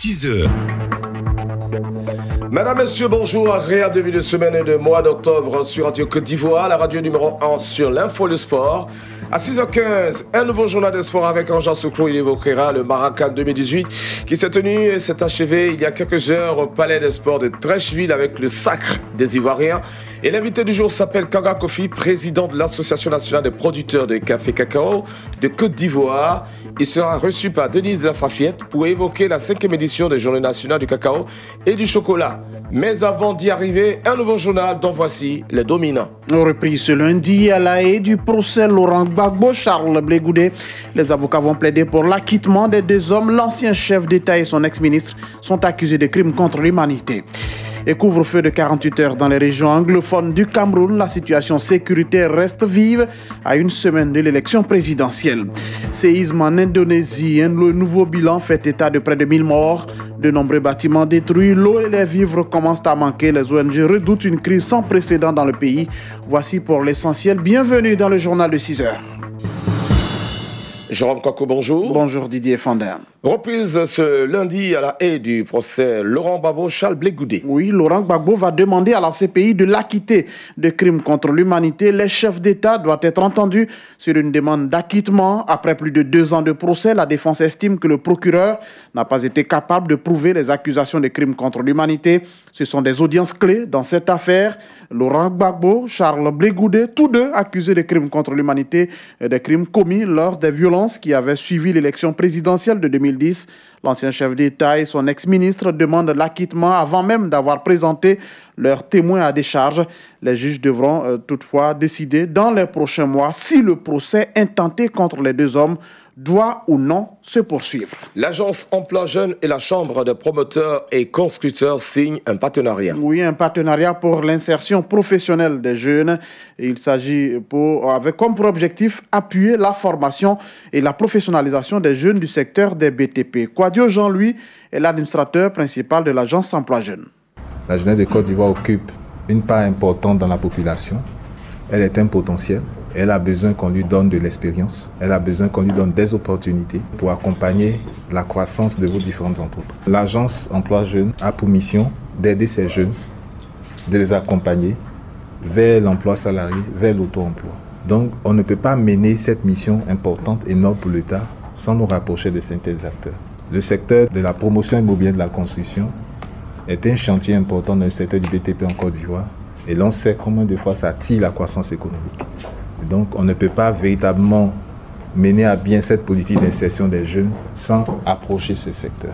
6h. Mesdames, Messieurs, bonjour. Agréable début de semaine et de mois d'octobre sur Radio Côte d'Ivoire, la radio numéro 1 sur l'info le sport. À 6h15, un nouveau journal de sport avec Jean Souclot. Il évoquera le Maracan 2018 qui s'est tenu et s'est achevé il y a quelques heures au Palais des Sports de Trècheville avec le sacre des Ivoiriens. Et l'invité du jour s'appelle Kanga Kofi, président de l'Association nationale des producteurs de café cacao de Côte d'Ivoire. Il sera reçu par Denise Lafafiette pour évoquer la 5e édition des Journées nationales du cacao et du chocolat. Mais avant d'y arriver, un nouveau journal dont voici les dominants. Repris ce lundi à la haie du procès Laurent Gbagbo, Charles Blé Goudé. Les avocats vont plaider pour l'acquittement des deux hommes. L'ancien chef d'État et son ex-ministre sont accusés de crimes contre l'humanité. Et couvre-feu de 48 heures dans les régions anglophones du Cameroun. La situation sécuritaire reste vive à une semaine de l'élection présidentielle. Séisme en Indonésie. Le nouveau bilan fait état de près de 1000 morts. De nombreux bâtiments détruits. L'eau et les vivres commencent à manquer. Les ONG redoutent une crise sans précédent dans le pays. Voici pour l'essentiel. Bienvenue dans le journal de 6 heures. Jérôme Kouakou, bonjour. Bonjour Didier Fandin. Reprise ce lundi à la haie du procès Laurent Gbagbo, Charles Blé Goudé. Oui, Laurent Gbagbo va demander à la CPI de l'acquitter de crimes contre l'humanité. Les chefs d'État doivent être entendus sur une demande d'acquittement. Après plus de 2 ans de procès, la défense estime que le procureur n'a pas été capable de prouver les accusations de crimes contre l'humanité. Ce sont des audiences clés dans cette affaire. Laurent Gbagbo, Charles Blé Goudé, tous deux accusés de crimes contre l'humanité et des crimes commis lors des violences qui avaient suivi l'élection présidentielle de 2010. L'ancien chef d'État et son ex-ministre demandent l'acquittement avant même d'avoir présenté leurs témoins à décharge. Les juges devront toutefois décider dans les prochains mois si le procès intenté contre les deux hommes doit ou non se poursuivre. L'agence Emploi Jeunes et la Chambre de promoteurs et constructeurs signent un partenariat. Oui, un partenariat pour l'insertion professionnelle des jeunes. Il s'agit avec comme pour objectif appuyer la formation et la professionnalisation des jeunes du secteur des BTP. Kouadio Jean-Louis est l'administrateur principal de l'agence Emploi Jeunes. La jeunesse de Côte d'Ivoire occupe une part importante dans la population. Elle est un potentiel. Elle a besoin qu'on lui donne de l'expérience. Elle a besoin qu'on lui donne des opportunités pour accompagner la croissance de vos différentes entreprises. L'agence Emploi Jeunes a pour mission d'aider ces jeunes, de les accompagner vers l'emploi salarié, vers l'auto-emploi. Donc, on ne peut pas mener cette mission importante et noble pour l'État sans nous rapprocher de certains acteurs. Le secteur de la promotion immobilière de la construction est un chantier important dans le secteur du BTP en Côte d'Ivoire. Et l'on sait combien de fois ça tire la croissance économique. Donc, on ne peut pas véritablement mener à bien cette politique d'insertion des jeunes sans approcher ce secteur.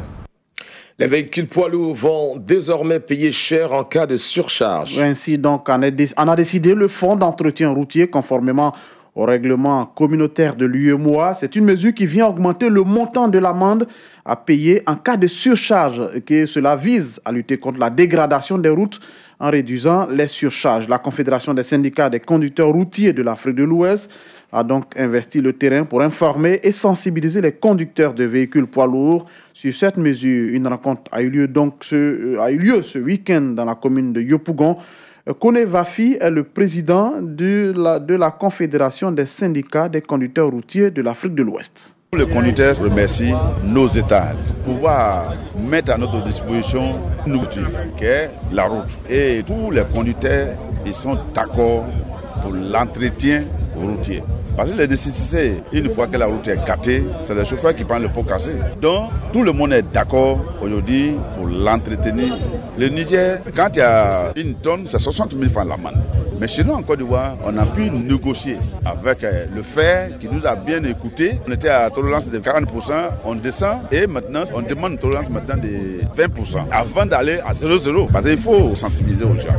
Les véhicules poids lourds vont désormais payer cher en cas de surcharge. Ainsi donc, en a décidé le Fonds d'entretien routier conformément au règlement communautaire de l'UEMOA. C'est une mesure qui vient augmenter le montant de l'amende à payer en cas de surcharge, que cela vise à lutter contre la dégradation des routes en réduisant les surcharges. La Confédération des syndicats des conducteurs routiers de l'Afrique de l'Ouest a donc investi le terrain pour informer et sensibiliser les conducteurs de véhicules poids lourds sur cette mesure. Une rencontre a eu lieu ce week-end dans la commune de Yopougon. Kone Vafi est le président de la Confédération des syndicats des conducteurs routiers de l'Afrique de l'Ouest. Les conducteurs remercient nos États pour pouvoir mettre à notre disposition une outil qui est la route. Et tous les conducteurs ils sont d'accord pour l'entretien routier. Parce que les nécessités, une fois que la route est gâtée, c'est les chauffeurs qui prennent le pot cassé. Donc, tout le monde est d'accord aujourd'hui pour l'entretenir. Le Niger, quand il y a une tonne, c'est 60 000 francs l'amende. Mais chez nous, en Côte d'Ivoire, on a pu négocier avec le fer qui nous a bien écoutés. On était à tolérance de 40%, on descend et maintenant, on demande une tolérance maintenant de 20% avant d'aller à 0,0 parce qu'il faut sensibiliser aux gens.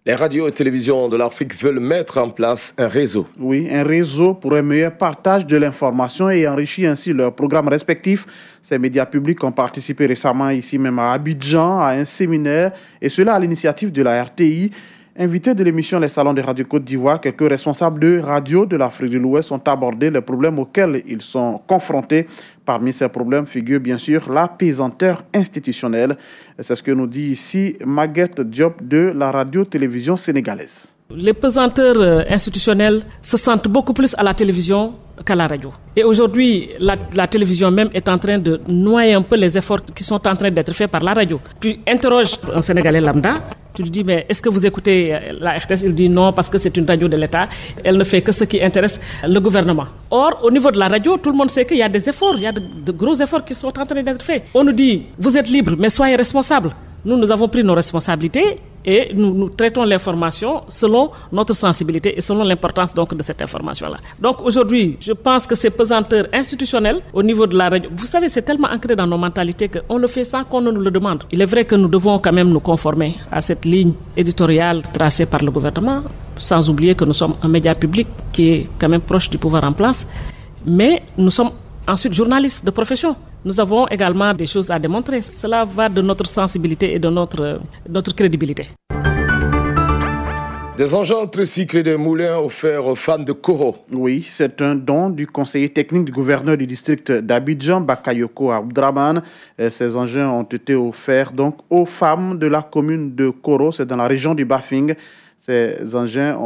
Les radios et télévisions de l'Afrique veulent mettre en place un réseau. Oui, un réseau pour un meilleur partage de l'information et enrichir ainsi leurs programmes respectifs. Ces médias publics ont participé récemment ici même à Abidjan à un séminaire et cela à l'initiative de la RTI. Invités de l'émission Les Salons de Radio Côte d'Ivoire, quelques responsables de radio de l'Afrique de l'Ouest ont abordé les problèmes auxquels ils sont confrontés. Parmi ces problèmes figure bien sûr la pesanteur institutionnelle. C'est ce que nous dit ici Maguette Diop de la radio-télévision sénégalaise. Les pesanteurs institutionnelles se sentent beaucoup plus à la télévision qu'à la radio. Et aujourd'hui, la télévision même est en train de noyer un peu les efforts qui sont en train d'être faits par la radio. Tu interroges un Sénégalais lambda, tu lui dis, mais est-ce que vous écoutez la RTS? Il dit non, parce que c'est une radio de l'État. Elle ne fait que ce qui intéresse le gouvernement. Or, au niveau de la radio, tout le monde sait qu'il y a des efforts, il y a de gros efforts qui sont en train d'être faits. On nous dit, vous êtes libre, mais soyez responsables. Nous avons pris nos responsabilités et nous traitons l'information selon notre sensibilité et selon l'importance donc de cette information-là. Donc aujourd'hui, je pense que ces pesanteurs institutionnelles au niveau de la radio, vous savez, c'est tellement ancré dans nos mentalités qu'on le fait sans qu'on nous le demande. Il est vrai que nous devons quand même nous conformer à cette ligne éditoriale tracée par le gouvernement, sans oublier que nous sommes un média public qui est quand même proche du pouvoir en place, mais nous sommes ensuite journalistes de profession. Nous avons également des choses à démontrer. Cela va de notre sensibilité et de notre crédibilité. Des engins tricycles et des moulins offerts aux femmes de Koro. Oui, c'est un don du conseiller technique du gouverneur du district d'Abidjan, Bakayoko Abdraman. Ces engins ont été offerts donc aux femmes de la commune de Koro, c'est dans la région du Bafing. Ces engins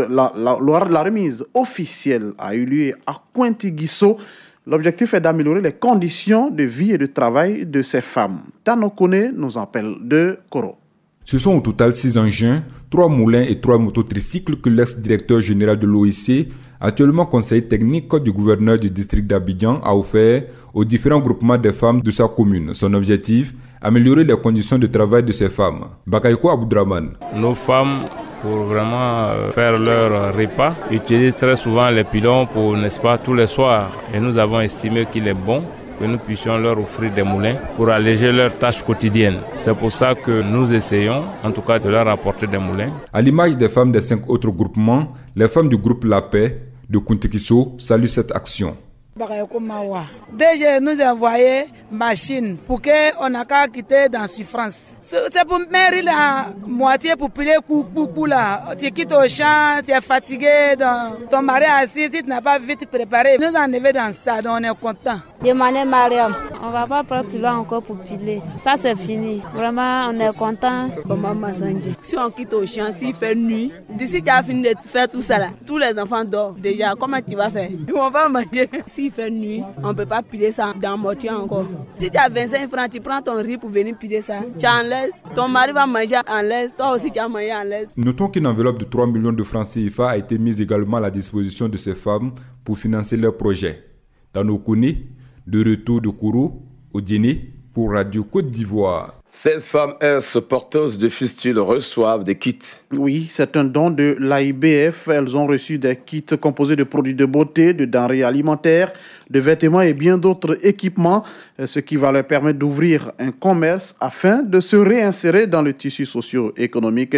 la remise officielle a eu lieu à Cointigisso. L'objectif est d'améliorer les conditions de vie et de travail de ces femmes. Tano Kone nous appelle de Koro. Ce sont au total 6 engins, 3 moulins et 3 mototricycles que l'ex-directeur général de l'OIC, actuellement conseiller technique du gouverneur du district d'Abidjan, a offert aux différents groupements des femmes de sa commune. Son objectif, améliorer les conditions de travail de ces femmes. Bakayoko Abdraman. Nos femmes, pour vraiment faire leur repas, utilisent très souvent les pilons pour, n'est-ce pas, tous les soirs. Et nous avons estimé qu'il est bon que nous puissions leur offrir des moulins pour alléger leurs tâches quotidiennes. C'est pour ça que nous essayons, en tout cas, de leur apporter des moulins. À l'image des femmes des 5 autres groupements, les femmes du groupe La Paix de Kuntikiso saluent cette action. Déjà, nous avons envoyé machine pour qu'on n'a qu'à quitter dans souffrance. C'est pour mettre la moitié pour piler pour là. Tu quittes au champ, tu es fatigué, ton mari est assis, si tu n'as pas vite préparé. Nous enlever dans ça, donc on est content. Demandez Mariam, on va pas prendre plus loin encore pour piler. Ça c'est fini. Vraiment, on est content. Si on quitte au champ, s'il fait nuit, d'ici tu as fini de faire tout ça là, tous les enfants dorment déjà. Comment tu vas faire? Ils vont pas manger. S'il fait nuit, on ne peut pas piler ça dans moitié encore. Si tu as 25 francs, tu prends ton riz pour venir piler ça. Tu en laisses, ton mari va manger en laisse, toi aussi tu as mangé en laisse. Notons qu'une enveloppe de 3 millions de francs CFA a été mise également à la disposition de ces femmes pour financer leurs projets. Dans nos Koni, de retour de Kourou au dîner pour Radio Côte d'Ivoire. 16 femmes S porteuses de fistules reçoivent des kits. Oui, c'est un don de l'AIBF. Elles ont reçu des kits composés de produits de beauté, de denrées alimentaires, de vêtements et bien d'autres équipements, ce qui va leur permettre d'ouvrir un commerce afin de se réinsérer dans le tissu socio-économique.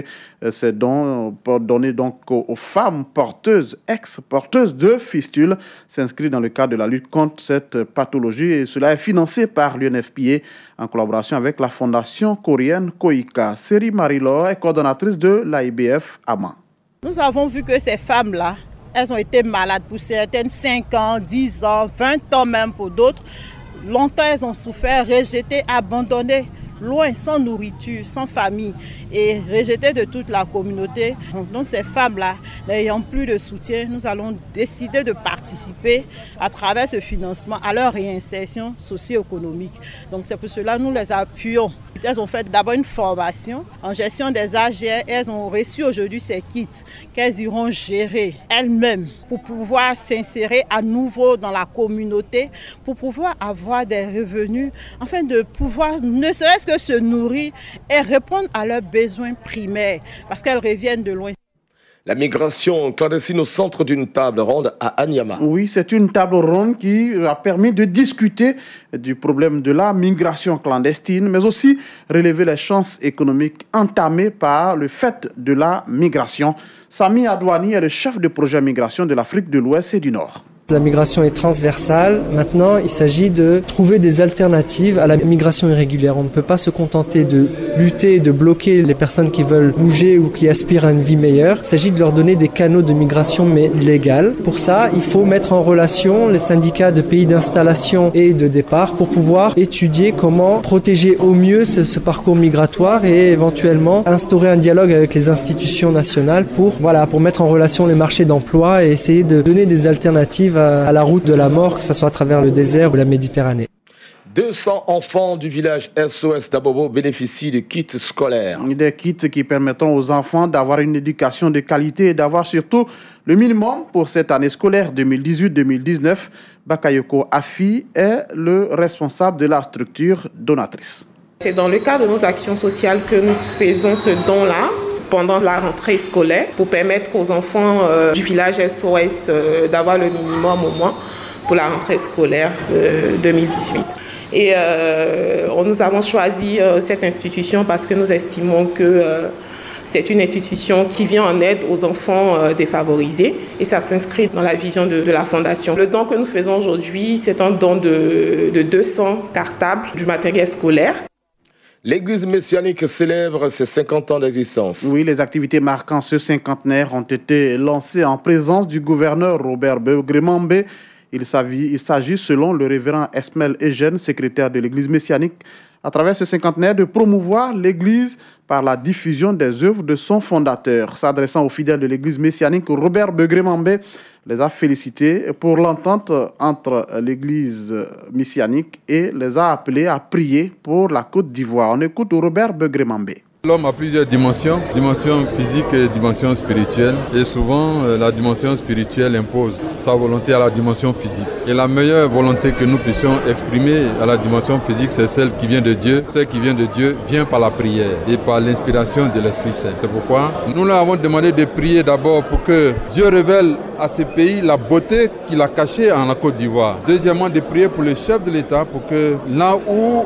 Ces dons donnés donc aux femmes porteuses, ex-porteuses de fistules, s'inscrit dans le cadre de la lutte contre cette pathologie et cela est financé par l'UNFPA en collaboration avec la fondation coréenne Koika. Seri Marilor est coordonnatrice de l'AIBF Ama. Nous avons vu que ces femmes-là, elles ont été malades pour certaines 5 ans, 10 ans, 20 ans même pour d'autres. Longtemps, elles ont souffert, rejetées, abandonnées, loin, sans nourriture, sans famille et rejetées de toute la communauté. Donc ces femmes-là, n'ayant plus de soutien, nous allons décider de participer à travers ce financement à leur réinsertion socio-économique. Donc c'est pour cela que nous les appuyons. Elles ont fait d'abord une formation en gestion des AGR et elles ont reçu aujourd'hui ces kits qu'elles iront gérer elles-mêmes pour pouvoir s'insérer à nouveau dans la communauté, pour pouvoir avoir des revenus, afin de pouvoir ne serait-ce que se nourrir et répondre à leurs besoins primaires parce qu'elles reviennent de loin. La migration clandestine au centre d'une table ronde à Anyama. Oui, c'est une table ronde qui a permis de discuter du problème de la migration clandestine, mais aussi relever les chances économiques entamées par le fait de la migration. Sami Adouani est le chef de projet migration de l'Afrique de l'Ouest et du Nord. La migration est transversale. Maintenant, il s'agit de trouver des alternatives à la migration irrégulière. On ne peut pas se contenter de lutter et de bloquer les personnes qui veulent bouger ou qui aspirent à une vie meilleure. Il s'agit de leur donner des canaux de migration mais légales. Pour ça, il faut mettre en relation les syndicats de pays d'installation et de départ pour pouvoir étudier comment protéger au mieux ce parcours migratoire et éventuellement instaurer un dialogue avec les institutions nationales pour mettre en relation les marchés d'emploi et essayer de donner des alternatives à la route de la mort, que ce soit à travers le désert ou la Méditerranée. 200 enfants du village SOS d'Abobo bénéficient de kits scolaires. Des kits qui permettront aux enfants d'avoir une éducation de qualité et d'avoir surtout le minimum pour cette année scolaire 2018-2019. Bakayoko Afi est le responsable de la structure donatrice. C'est dans le cadre de nos actions sociales que nous faisons ce don-là pendant la rentrée scolaire pour permettre aux enfants du village SOS d'avoir le minimum au moins pour la rentrée scolaire 2018. Et nous avons choisi cette institution parce que nous estimons que c'est une institution qui vient en aide aux enfants défavorisés et ça s'inscrit dans la vision de la Fondation. Le don que nous faisons aujourd'hui, c'est un don de 200 cartables du matériel scolaire. L'église messianique célèbre ses 50 ans d'existence. Oui, les activités marquant ce cinquantenaire ont été lancées en présence du gouverneur Robert Begremambé. Il s'agit, selon le révérend Esmel Eugène, secrétaire de l'église messianique, à travers ce cinquantenaire, de promouvoir l'église par la diffusion des œuvres de son fondateur. S'adressant aux fidèles de l'église messianique, Robert Begremambé les a félicités pour l'entente entre l'église messianique et les a appelés à prier pour la Côte d'Ivoire. On écoute Robert Begremambé. L'homme a plusieurs dimensions, dimension physique et dimension spirituelle. Et souvent, la dimension spirituelle impose sa volonté à la dimension physique. Et la meilleure volonté que nous puissions exprimer à la dimension physique, c'est celle qui vient de Dieu. Celle qui vient de Dieu vient par la prière et par l'inspiration de l'Esprit Saint. C'est pourquoi nous leur avons demandé de prier d'abord pour que Dieu révèle à ce pays la beauté qu'il a cachée en la Côte d'Ivoire. Deuxièmement, de prier pour le chef de l'État pour que là où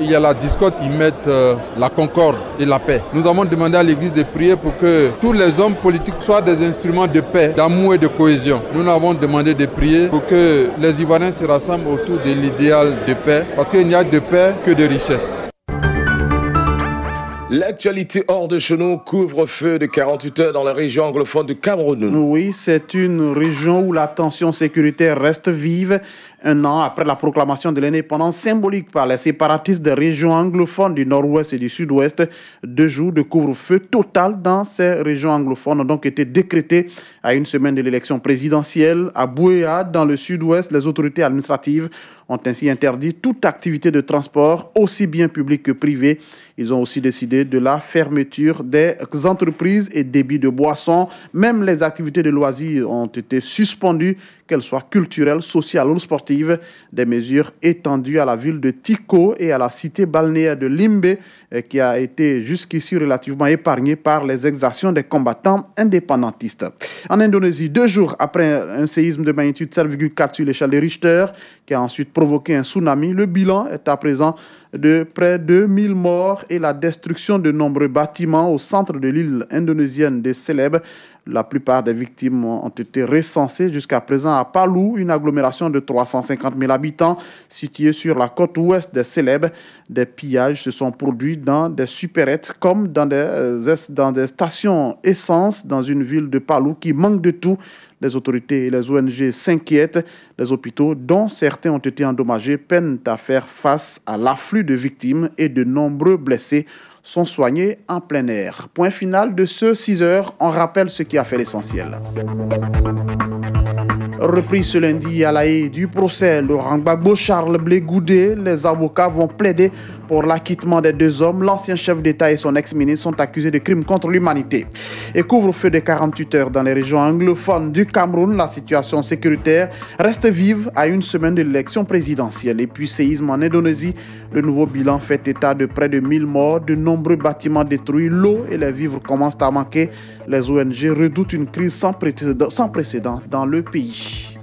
il y a la discorde, ils mettent la concorde et la paix. Nous avons demandé à l'Église de prier pour que tous les hommes politiques soient des instruments de paix, d'amour et de cohésion. Nous avons demandé de prier pour que les Ivoiriens se rassemblent autour de l'idéal de paix, parce qu'il n'y a de paix que de richesse. L'actualité hors de chez nous, couvre-feu de 48 heures dans la région anglophone du Cameroun. Oui, c'est une région où la tension sécuritaire reste vive. Un an après la proclamation de l'indépendance symbolique par les séparatistes des régions anglophones du nord-ouest et du sud-ouest, 2 jours de couvre-feu total dans ces régions anglophones ont donc été décrétés à une semaine de l'élection présidentielle. À Bouéa, dans le sud-ouest, les autorités administratives ont ainsi interdit toute activité de transport, aussi bien publique que privée. Ils ont aussi décidé de la fermeture des entreprises et débits de boissons. Même les activités de loisirs ont été suspendues, qu'elles soient culturelles, sociales ou sportives. Des mesures étendues à la ville de Tiko et à la cité balnéaire de Limbe, qui a été jusqu'ici relativement épargnée par les exactions des combattants indépendantistes. En Indonésie, 2 jours après un séisme de magnitude 7,4 sur l'échelle de Richter, qui a ensuite provoqué un tsunami, le bilan est à présent de près de 1000 morts et la destruction de nombreux bâtiments au centre de l'île indonésienne de Célèbes. La plupart des victimes ont été recensées jusqu'à présent à Palu, une agglomération de 350 000 habitants située sur la côte ouest des Célèbes. Des pillages se sont produits dans des supérettes comme dans des stations essence dans une ville de Palu qui manque de tout. Les autorités et les ONG s'inquiètent. Les hôpitaux, dont certains ont été endommagés, peinent à faire face à l'afflux de victimes et de nombreux blessés sont soignés en plein air. Point final de ce 6 heures. On rappelle ce qui a fait l'essentiel. Repris ce lundi à la haie du procès Laurent Gbagbo, Charles Blé Goudé, les avocats vont plaider pour l'acquittement des 2 hommes. L'ancien chef d'État et son ex-ministre sont accusés de crimes contre l'humanité. Et couvre-feu de 48 heures dans les régions anglophones du Cameroun. La situation sécuritaire reste vive à une semaine de l'élection présidentielle. Et puis séisme en Indonésie. Le nouveau bilan fait état de près de 1000 morts, de nombreux bâtiments détruits. L'eau et les vivres commencent à manquer. Les ONG redoutent une crise sans précédent dans le pays.